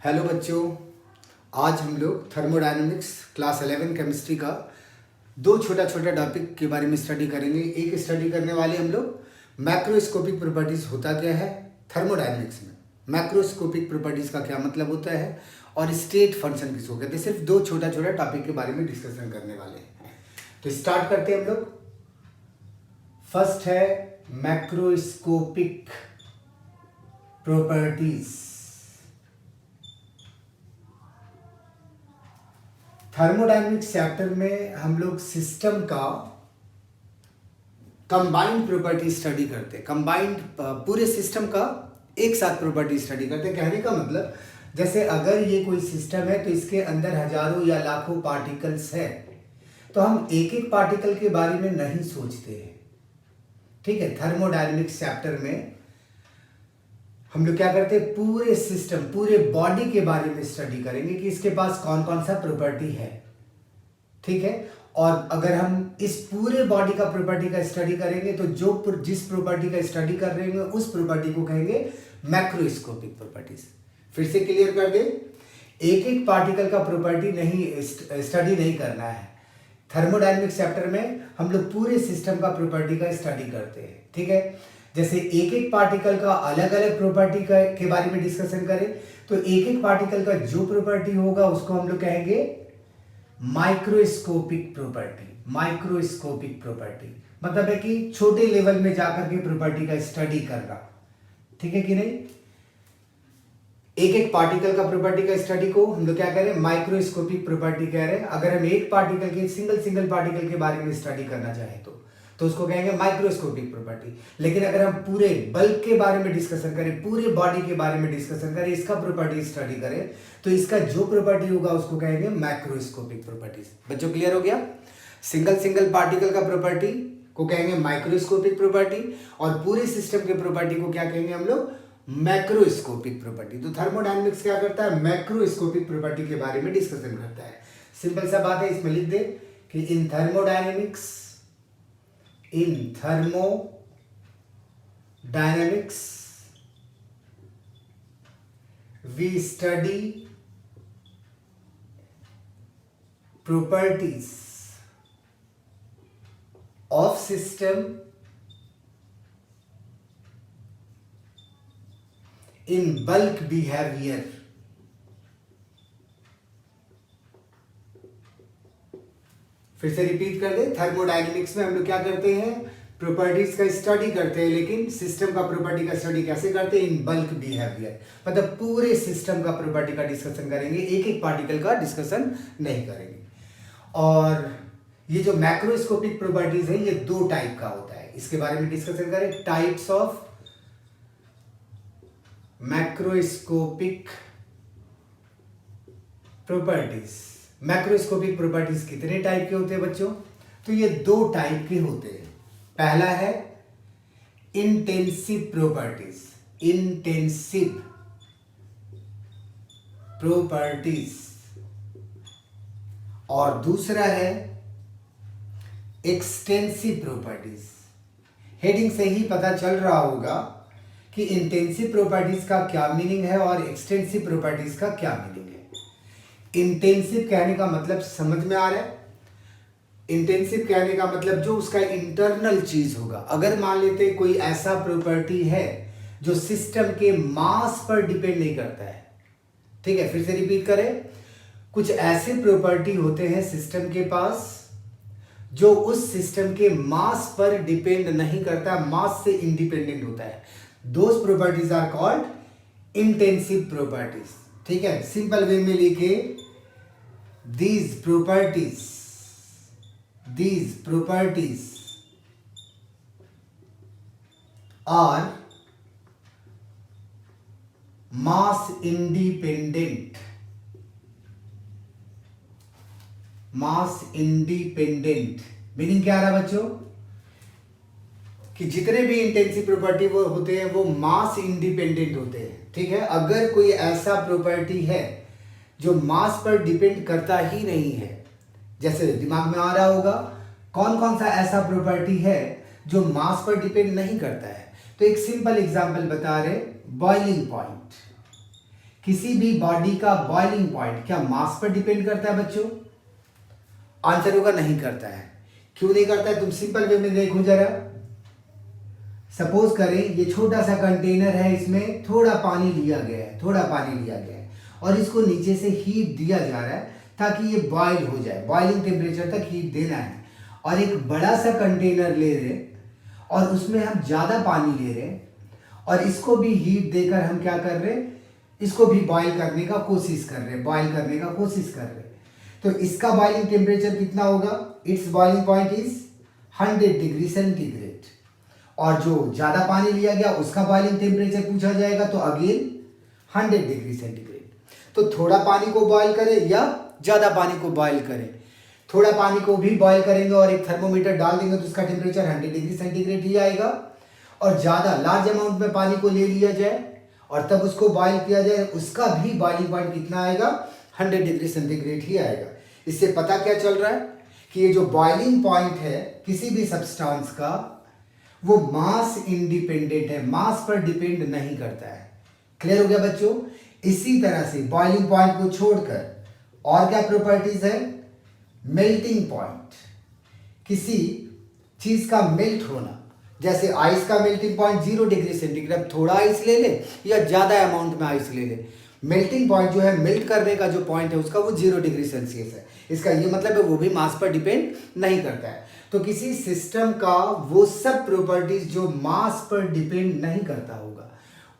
Hello बच्चों, आज हम लोग थर्मोडायनेमिक्स क्लास 11 केमिस्ट्री का दो छोटा छोटा टॉपिक के बारे में स्टडी करेंगे। एक स्टडी करने वाले हम लोग मैक्रोस्कोपिक प्रॉपर्टीज होता क्या है थर्मोडायनेमिक्स में, मैक्रोस्कोपिक प्रॉपर्टीज का क्या मतलब होता है और स्टेट फंक्शन किसको कहते हैं। सिर्फ दो छोटा छोटा टॉपिक के बारे में डिस्कशन करने वाले हैं। तो स्टार्ट करते हैं हम लोग। फर्स्ट है मैक्रोस्कोपिक प्रॉपर्टीज। थर्मोडायनेमिक्स चैप्टर में हम लोग सिस्टम का कंबाइंड प्रॉपर्टी स्टडी करते हैं। कंबाइंड पूरे सिस्टम का एक साथ प्रॉपर्टी स्टडी करते हैं। कहने का मतलब जैसे अगर ये कोई सिस्टम है तो इसके अंदर हजारों या लाखों पार्टिकल्स है, तो हम एक एक पार्टिकल के बारे में नहीं सोचते हैं। ठीक है, थर्मोडायनेमिक्स चैप्टर में हम लोग क्या करते हैं, पूरे सिस्टम पूरे बॉडी के बारे में स्टडी करेंगे कि इसके पास कौन कौन सा प्रॉपर्टी है। ठीक है, और अगर हम इस पूरे बॉडी का प्रॉपर्टी का स्टडी करेंगे तो जिस प्रॉपर्टी का स्टडी कर रहे हैं उस प्रॉपर्टी को कहेंगे मैक्रोस्कोपिक प्रॉपर्टीज। फिर से क्लियर कर दे, एक एक पार्टिकल का प्रॉपर्टी नहीं स्टडी नहीं करना है। थर्मोडायनेमिक्स चैप्टर में हम लोग पूरे सिस्टम का प्रॉपर्टी का स्टडी करते हैं। ठीक है, जैसे एक एक पार्टिकल का अलग अलग प्रॉपर्टी के बारे में डिस्कशन करें तो एक एक पार्टिकल का जो प्रॉपर्टी होगा उसको हम लोग कहेंगे माइक्रोस्कोपिक प्रॉपर्टी। माइक्रोस्कोपिक प्रॉपर्टी मतलब है कि छोटे लेवल में जाकर के प्रॉपर्टी का स्टडी करना। ठीक है कि नहीं, एक एक पार्टिकल का प्रॉपर्टी का स्टडी को हम लोग क्या कह रहे हैं, माइक्रोस्कोपिक प्रॉपर्टी कह रहे हैं। अगर हम एक पार्टिकल के सिंगल पार्टिकल के बारे में स्टडी करना चाहें तो उसको कहेंगे माइक्रोस्कोपिक प्रॉपर्टी। लेकिन अगर हम पूरे बल्क के बारे में डिस्कशन करें, पूरे बॉडी के बारे में डिस्कशन करें, इसका प्रॉपर्टी स्टडी करें तो इसका जो प्रॉपर्टी होगा उसको कहेंगे मैक्रोस्कोपिक प्रॉपर्टीज। बच्चों क्लियर हो गया? सिंगल पार्टिकल का प्रॉपर्टी को कहेंगे माइक्रोस्कोपिक प्रॉपर्टी और पूरे सिस्टम के प्रॉपर्टी को क्या कहेंगे हम लोग, मैक्रोस्कोपिक प्रॉपर्टी। तो थर्मोडायनेमिक्स क्या करता है, मैक्रोस्कोपिक प्रॉपर्टी के बारे में डिस्कशन करता है। सिंपल सा बात है, इसमें लिख दे कि इन thermodynamics we study properties of system in bulk behavior। फिर से रिपीट कर दे, थर्मोडायनेमिक्स में हम लोग क्या करते हैं, प्रॉपर्टीज का स्टडी करते हैं, लेकिन सिस्टम का प्रॉपर्टी का स्टडी कैसे करते हैं, इन बल्क बिहेवियर। मतलब पूरे सिस्टम का प्रॉपर्टी का डिस्कशन करेंगे, एक एक पार्टिकल का डिस्कशन नहीं करेंगे। और ये जो मैक्रोस्कोपिक प्रॉपर्टीज है ये दो टाइप का होता है, इसके बारे में डिस्कशन करें। Types of macroscopic properties. Macroscopic properties कितने टाइप के होते हैं बच्चों? तो ये दो टाइप के होते हैं। पहला है इंटेंसिव प्रॉपर्टीज, इंटेंसिव प्रॉपर्टीज, और दूसरा है एक्सटेंसिव प्रॉपर्टीज। हेडिंग से ही पता चल रहा होगा कि इंटेंसिव प्रॉपर्टीज का क्या मीनिंग है और एक्सटेंसिव प्रॉपर्टीज का क्या मीनिंग है। इंटेंसिव कहने का मतलब समझ में आ रहा है? इंटेंसिव कहने का मतलब जो उसका इंटरनल चीज होगा। अगर मान लेते कोई ऐसा प्रॉपर्टी है जो सिस्टम के मास पर डिपेंड नहीं करता है। ठीक है, फिर से रिपीट करें, कुछ ऐसे प्रॉपर्टी होते हैं सिस्टम के पास जो उस सिस्टम के मास पर डिपेंड नहीं करता, मास से इंडिपेंडेंट होता है। Those properties are called intensive properties. ठीक है, सिंपल वे में लिखे, these properties are mass independent। Meaning क्या आ रहा बच्चों कि जितने भी इंटेंसिव प्रॉपर्टी वो होते हैं वो मास इंडिपेंडेंट होते हैं। ठीक है, अगर कोई ऐसा प्रॉपर्टी है जो मास पर डिपेंड करता ही नहीं है, जैसे दिमाग में आ रहा होगा कौन कौन सा ऐसा प्रॉपर्टी है जो मास पर डिपेंड नहीं करता है। तो एक सिंपल एग्जांपल बता रहे, बॉइलिंग पॉइंट। किसी भी बॉडी का बॉइलिंग पॉइंट क्या मास पर डिपेंड करता है बच्चों? आंसर होगा नहीं करता है। क्यों नहीं करता है? तुम सिंपल वे में देखो जरा। सपोज करें ये छोटा सा कंटेनर है, इसमें थोड़ा पानी लिया गया है, थोड़ा पानी लिया गया है और इसको नीचे से हीट दिया जा रहा है ताकि ये बॉयल हो जाए, बॉइलिंग टेम्परेचर तक हीट देना है। और एक बड़ा सा कंटेनर ले रहे और उसमें हम ज़्यादा पानी ले रहे और इसको भी हीट देकर हम क्या कर रहे हैं, इसको भी बॉयल करने का कोशिश कर रहे हैं, बॉयल करने का कोशिश कर रहे हैं। तो इसका बॉइलिंग टेम्परेचर कितना होगा? It's boiling point is 100 degree centigrade. और जो ज़्यादा पानी लिया गया उसका बॉइलिंग टेम्परेचर पूछा जाएगा तो अगेन 100 डिग्री सेंटीग्रेड। तो थोड़ा पानी को बॉयल करें या ज़्यादा पानी को बॉयल करें? थोड़ा पानी को भी बॉयल करेंगे और एक थर्मोमीटर डाल देंगे तो उसका टेम्परेचर 100 डिग्री सेंटीग्रेड ही आएगा। और ज़्यादा लार्ज अमाउंट में पानी को ले लिया जाए और तब उसको बॉयल किया जाए, उसका भी बॉइलिंग पॉइंट कितना आएगा? 100 डिग्री सेंटीग्रेड ही आएगा। इससे पता क्या चल रहा है कि ये जो बॉइलिंग पॉइंट है किसी भी सब्सटेंस का वो मास इंडिपेंडेंट है, मास पर डिपेंड नहीं करता है। क्लियर हो गया बच्चों? इसी तरह से बॉइलिंग पॉइंट को छोड़कर और क्या प्रॉपर्टीज है? मेल्टिंग पॉइंट, किसी चीज का मेल्ट होना, जैसे आइस का मेल्टिंग पॉइंट 0 डिग्री सेंटीग्रेड। थोड़ा आइस ले ले या ज्यादा अमाउंट में आइस ले ले, मेल्टिंग पॉइंट जो है, मेल्ट करने का जो पॉइंट है उसका वो 0 डिग्री सेल्सियस है। इसका ये मतलब है वो भी मास पर डिपेंड नहीं करता है। तो किसी सिस्टम का वो सब प्रॉपर्टीज जो मास पर डिपेंड नहीं करता होगा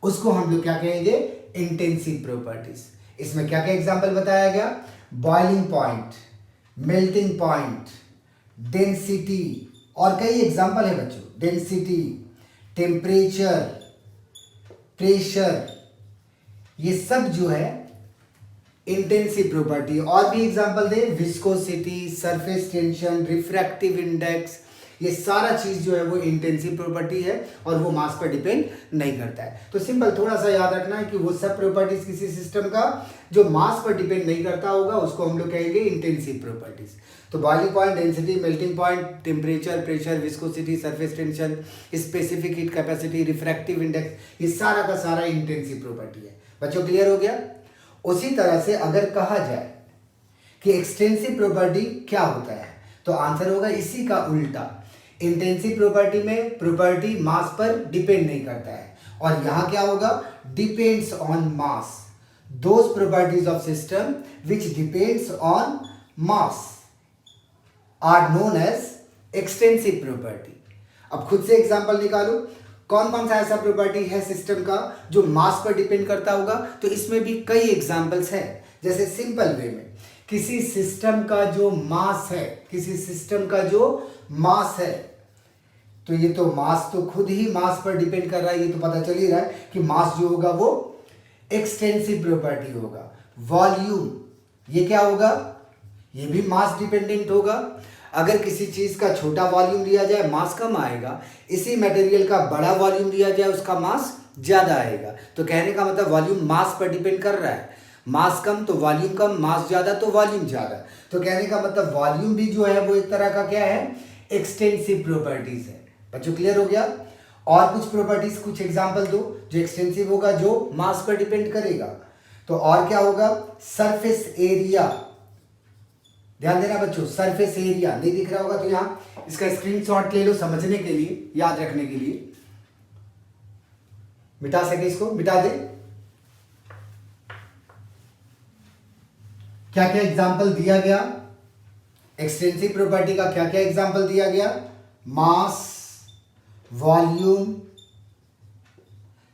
उसको हम लोग क्या कहेंगे? Intensive properties. इसमें क्या क्या एग्जांपल बताया गया? Boiling point, melting point, density, और कई एग्जांपल है बच्चों। डेंसिटी, टेम्परेचर, प्रेशर, ये सब जो है इंटेंसिव प्रॉपर्टी। और भी एग्जांपल दे, viscosity, surface tension, refractive index, ये सारा चीज जो है वो इंटेंसिव प्रॉपर्टी है और वो मास पर डिपेंड नहीं करता है। तो सिंपल थोड़ा सा याद रखना है कि वो सब प्रॉपर्टीज किसी सिस्टम का जो मास पर डिपेंड नहीं करता होगा उसको हम लोग कहेंगे इंटेंसिव प्रॉपर्टीज। तो boiling point, density, melting point, temperature, pressure, viscosity, surface tension, specific heat capacity, refractive index, ये सारा का सारा इंटेंसिव प्रॉपर्टी है। बच्चों क्लियर हो गया? उसी तरह से अगर कहा जाए कि एक्सटेंसिव प्रॉपर्टी क्या होता है तो आंसर होगा इसी का उल्टा। इंटेंसिव प्रॉपर्टी में प्रॉपर्टी मास पर डिपेंड नहीं करता है और यहां क्या होगा? Depends on mass. Those properties of system which depends on mass are known as extensive property. अब खुद से एग्जांपल निकालो, कौन कौन सा ऐसा प्रॉपर्टी है सिस्टम का जो मास पर डिपेंड करता होगा? तो इसमें भी कई एग्जांपल्स हैं। जैसे सिंपल वे में किसी सिस्टम का जो मास है, किसी सिस्टम का जो मास है, तो ये तो मास तो खुद ही मास पर डिपेंड कर रहा है, ये तो पता चल ही रहा है कि मास जो होगा वो एक्सटेंसिव प्रॉपर्टी होगा। वॉल्यूम, ये क्या होगा? ये भी मास डिपेंडेंट होगा। अगर किसी चीज का छोटा वॉल्यूम लिया जाए मास कम आएगा, इसी मटेरियल का बड़ा वॉल्यूम लिया जाए उसका मास ज्यादा आएगा। तो कहने का मतलब वॉल्यूम मास पर डिपेंड कर रहा है। मास कम तो वॉल्यूम कम, मास ज्यादा तो वॉल्यूम ज्यादा। तो कहने का मतलब वॉल्यूम भी जो है वो एक तरह का क्या है? एक्सटेंसिव प्रॉपर्टीज है। बच्चों क्लियर हो गया? और कुछ प्रॉपर्टीज, कुछ एग्जांपल दो जो एक्सटेंसिव होगा, जो मास पर डिपेंड करेगा। तो और क्या होगा? सरफेस एरिया, ध्यान देना बच्चों, सरफेस एरिया नहीं दिख रहा होगा तो यहां इसका स्क्रीनशॉट ले लो समझने के लिए, याद रखने के लिए। मिटा सके इसको मिटा दे। क्या क्या एग्जांपल दिया गया? एक्सटेंसिव प्रॉपर्टी का क्या क्या एग्जांपल दिया गया? मास, वॉल्यूम,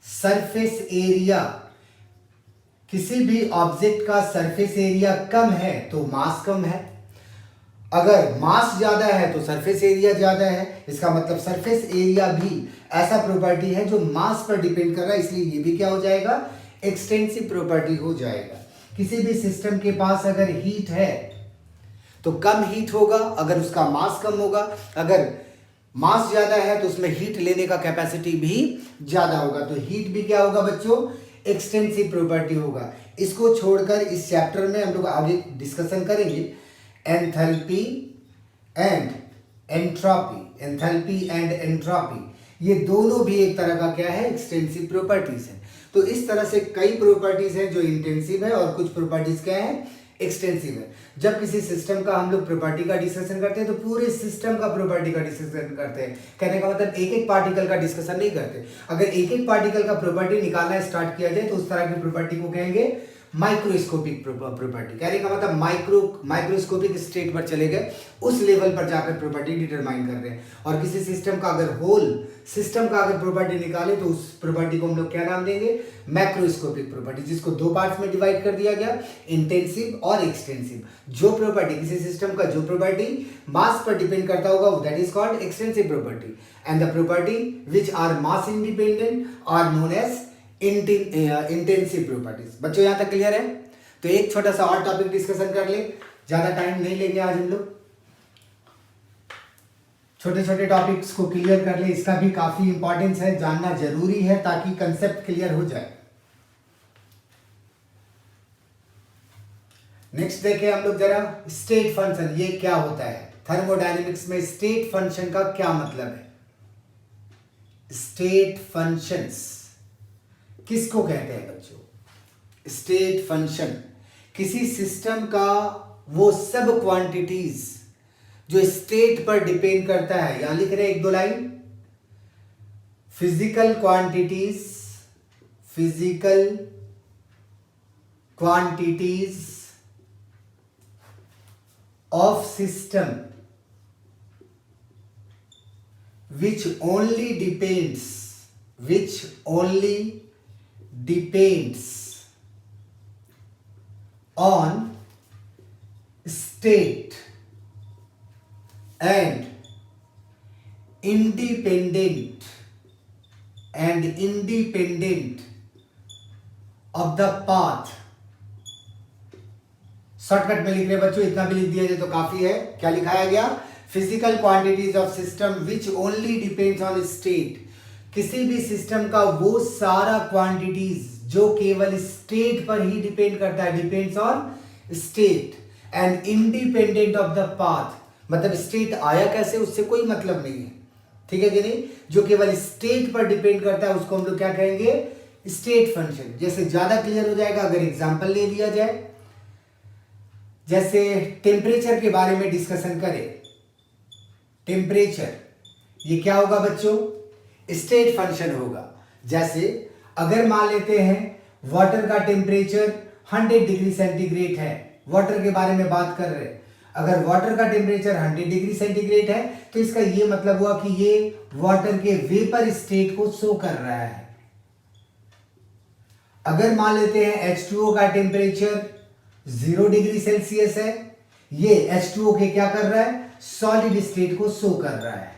सरफेस एरिया। किसी भी ऑब्जेक्ट का सरफेस एरिया कम है तो मास कम है, अगर मास ज्यादा है तो सरफेस एरिया ज्यादा है। इसका मतलब सरफेस एरिया भी ऐसा प्रॉपर्टी है जो मास पर डिपेंड कर रहा है, इसलिए ये भी क्या हो जाएगा? एक्सटेंसिव प्रॉपर्टी हो जाएगा। किसी भी सिस्टम के पास अगर हीट है तो कम हीट होगा अगर उसका मास कम होगा, अगर मास ज्यादा है तो उसमें हीट लेने का कैपेसिटी भी ज्यादा होगा। तो हीट भी क्या होगा बच्चों? एक्सटेंसिव प्रॉपर्टी होगा। इसको छोड़कर इस चैप्टर में हम लोग आगे डिस्कशन करेंगे enthalpy and entropy. Enthalpy and entropy ये दोनों भी एक तरह का क्या है, एक्सटेंसिव प्रॉपर्टीज है। तो इस तरह से कई प्रॉपर्टीज हैं जो इंटेंसिव है और कुछ प्रॉपर्टीज क्या है, एक्सटेंसिव है। जब किसी सिस्टम का हम लोग प्रॉपर्टी का डिस्कशन करते हैं तो पूरे सिस्टम का प्रॉपर्टी का डिस्कशन करते हैं। कहने का मतलब एक एक पार्टिकल का डिस्कशन नहीं करते। अगर एक एक पार्टिकल का प्रॉपर्टी निकालना स्टार्ट किया जाए तो उस तरह की प्रॉपर्टी को कहेंगे माइक्रोस्कोपिक प्रॉपर्टी। कहने का मतलब माइक्रोस्कोपिक स्टेट पर चले गए, उस लेवल पर जाकर प्रॉपर्टी डिटरमाइन कर रहे हैं। और किसी सिस्टम का अगर होल सिस्टम का अगर प्रॉपर्टी निकाले तो उस प्रॉपर्टी को हम लोग क्या नाम देंगे, मैक्रोस्कोपिक प्रॉपर्टी, जिसको दो पार्ट्स में डिवाइड कर दिया गया, इंटेंसिव और एक्सटेंसिव। जो प्रॉपर्टी किसी सिस्टम का जो प्रॉपर्टी मास पर डिपेंड करता होगा that is called extensive property, and the property which are mass independent are known as intensive properties. बच्चों यहाँ तक क्लियर है? तो एक छोटा सा और टॉपिक डिस्कशन कर ले, ज्यादा टाइम नहीं लेंगे आज हम लोग। छोटे छोटे टॉपिक्स को क्लियर कर ले, इसका भी काफी इंपॉर्टेंस है, जानना जरूरी है ताकि कंसेप्ट क्लियर हो जाए। नेक्स्ट देखें हम लोग जरा, स्टेट फंक्शन ये क्या होता है। थर्मोडायनेमिक्स में स्टेट फंक्शन का क्या मतलब है? स्टेट फंक्शंस किसको कहते हैं बच्चों? स्टेट फंक्शन किसी सिस्टम का वो सब क्वांटिटीज जो स्टेट पर डिपेंड करता है। यहां लिख रहे हैं एक दो line, physical quantities of system which only depends on state and independent of the path। Shortcut में लिख रहे बच्चों, इतना भी लिख दिया जाए तो काफी है। क्या लिखाया गया? Physical quantities of system which only depends on state. किसी भी सिस्टम का वो सारा क्वांटिटीज जो केवल स्टेट पर ही डिपेंड करता है, depends on state and independent of the path. मतलब स्टेट आया कैसे उससे कोई मतलब नहीं है, ठीक है कि नहीं? जो केवल स्टेट पर डिपेंड करता है उसको हम लोग क्या कहेंगे, स्टेट फंक्शन। जैसे ज्यादा क्लियर हो जाएगा अगर एग्जांपल ले लिया जाए, जैसे टेम्परेचर के बारे में डिस्कशन करें। टेम्परेचर ये क्या होगा बच्चों? स्टेट फंक्शन होगा। जैसे अगर मान लेते हैं वाटर का टेम्परेचर 100 डिग्री सेंटीग्रेड है, वाटर के बारे में बात कर रहे हैं। अगर वाटर का टेम्परेचर 100 डिग्री सेंटीग्रेड है तो इसका ये मतलब हुआ कि ये वाटर के वेपर स्टेट को शो कर रहा है। अगर मान लेते हैं H2O का टेम्परेचर 0 डिग्री सेल्सियस है, ये H2O के क्या कर रहा है, सॉलिड स्टेट को शो कर रहा है।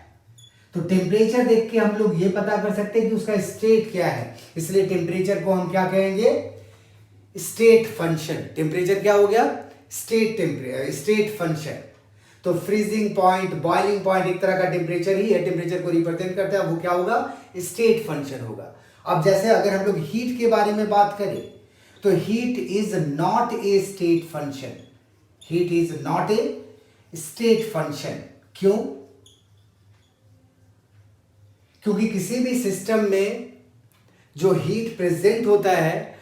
तो टेम्परेचर देख के हम लोग ये पता कर सकते हैं कि उसका स्टेट क्या है, इसलिए टेम्परेचर को हम क्या कहेंगे, स्टेट फंक्शन। टेम्परेचर क्या हो गया, स्टेट फंक्शन। तो फ्रीजिंग पॉइंट, बॉइलिंग पॉइंट एक तरह का टेम्परेचर ही है, टेम्परेचर को रिप्रेजेंट करता है, वो क्या होगा, स्टेट फंक्शन होगा। अब जैसे अगर हम लोग हीट के बारे में बात करें तो heat is not a state function. Heat is not a state function. क्यों? क्योंकि किसी भी सिस्टम में जो हीट प्रेजेंट होता है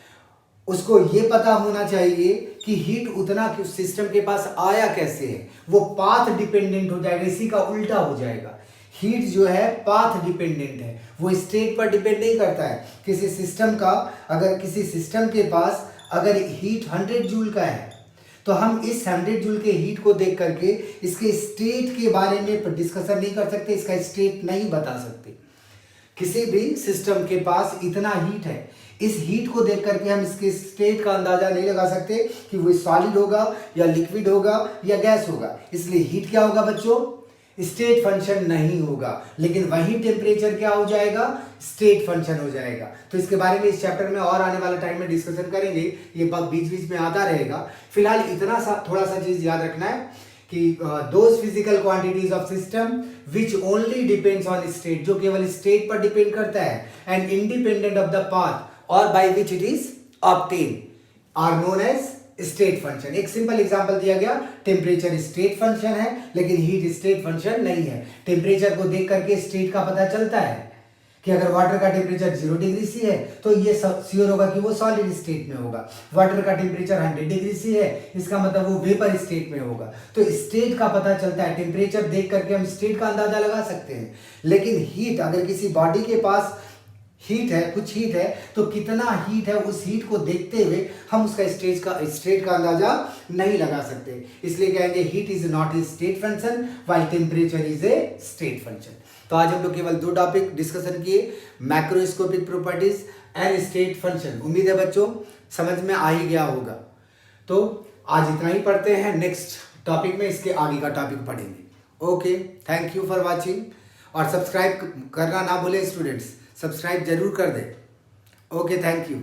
उसको यह पता होना चाहिए कि हीट उतना सिस्टम के पास आया कैसे है, वो पाथ डिपेंडेंट हो जाएगा, इसी का उल्टा हो जाएगा। हीट जो है पाथ डिपेंडेंट है, वो स्टेट पर डिपेंड नहीं करता है। किसी सिस्टम का, अगर किसी सिस्टम के पास अगर हीट 100 जूल का है तो हम इस 100 जूल के हीट को देख करके इसके स्टेट के बारे में डिस्कशन नहीं कर सकते, इसका स्टेट नहीं बता सकते। किसी भी सिस्टम के पास इतना हीट है, इस हीट को देख करके हम इसके स्टेट का अंदाजा नहीं लगा सकते कि वो सॉलिड होगा या लिक्विड होगा या गैस होगा। इसलिए हीट क्या होगा बच्चों, स्टेट फंक्शन नहीं होगा। लेकिन वही टेम्परेचर क्या हो जाएगा, स्टेट फंक्शन हो जाएगा। तो इसके बारे में इस चैप्टर में और आने वाला टाइम में डिस्कशन करेंगे, ये बीच बीच में आता रहेगा। फिलहाल इतना सा थोड़ा सा चीज याद रखना है कि those physical quantities of system which only depends on state, जो केवल स्टेट पर डिपेंड करता है, and independent of the path और by which it is obtain are known as state function. एक सिंपल एग्जांपल दिया गया, टेम्परेचर स्टेट फंक्शन है लेकिन हीट स्टेट फंक्शन नहीं है। टेम्परेचर को देख करके स्टेट का पता चलता है कि अगर वाटर का टेम्परेचर 0 डिग्री सी है तो ये श्योर होगा कि वो सॉलिड स्टेट में होगा। वाटर का टेम्परेचर 100 डिग्री सी है, इसका मतलब वो वेपर स्टेट में होगा। तो स्टेट का पता चलता है, टेम्परेचर देख करके हम स्टेट का अंदाजा लगा सकते हैं। लेकिन हीट, अगर किसी बॉडी के पास हीट है, कुछ हीट है, तो कितना हीट है उस हीट को देखते हुए हम उसका स्टेट का अंदाजा नहीं लगा सकते। इसलिए कहेंगे heat is not a state function while temperature is a state function. तो आज हम लोग केवल 2 टॉपिक डिस्कशन किए, macroscopic properties and state function. उम्मीद है बच्चों समझ में आ ही गया होगा। तो आज इतना ही पढ़ते हैं, नेक्स्ट टॉपिक में इसके आगे का टॉपिक पढ़ेंगे। Okay, thank you for watching. और सब्सक्राइब करना ना भूलें स्टूडेंट्स, सब्सक्राइब जरूर कर दें। Okay, thank you.